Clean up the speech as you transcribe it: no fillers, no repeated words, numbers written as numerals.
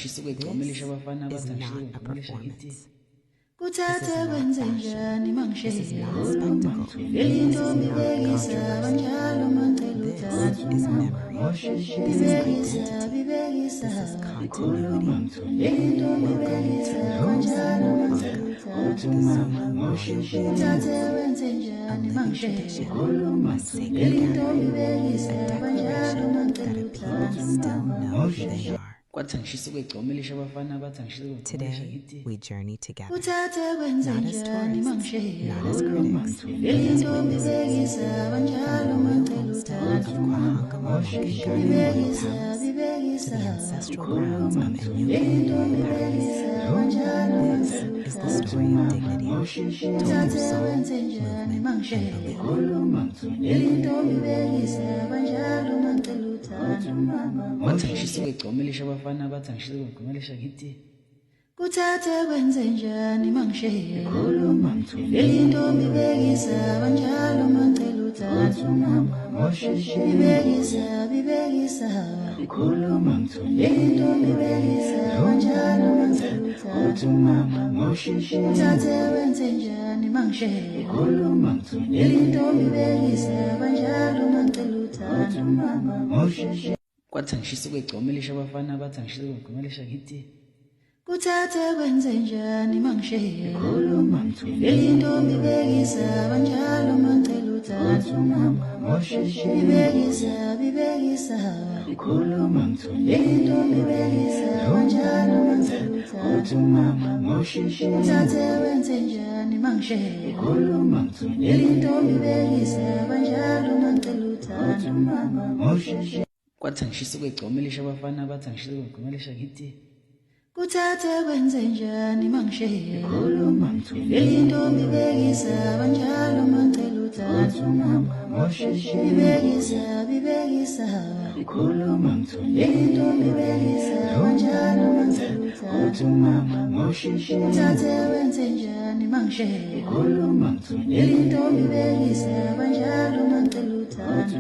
This is not a performance. This is not fashion. This is not spectacle. This is not controversy. This is memory. This is identity. This is continuity. Welcome to Rose Mocha, the Zuma Motion Movement, a living tradition, a sacred gathering, a declaration that a people still know who they are. Today, we journey together, not as tourists, not as critics, but as witnesses. From the royal homestead of Kwahangamama Garden Royal Palace to the ancestral grounds of Enyuku Royal Palace, this is the story of dignity, told through song, movement, and belief. Kuthathe kwenze njani mangishiye Lelintombi bekisa banjalo mangicela uthathe bibekisa Lelintombi bekisa banjalo mangicela uthathe kuthathe kwenze njani mangishiye Lelintombi bekisa banjalo mangicela uthathe kwathi angishisa ukugcomelisha abafana bathi angishisa ukugcomelisha ngithi Kuthathe kwenze njani mangishiye Lelintombi bekisa banjalo mangicela uthathe bibekisa Lelintombi bekisa banjalo mangicela uthathe kwenze njani mangishiye Lelintombi bekisa banjalo mangicela uthathe kwathi angishisa ukugcomelisha abafana bathi angishisa ukugcomelisha ngithi Kuthathe kwenze njani mangishiye Lelintombi bekisa banjalo mangicela uthathe bibekisa Lelintombi bekisa banjalo mangicela uthathe kwenze njani mangishiye Lelintombi bekisa banjalo mangicela uthathe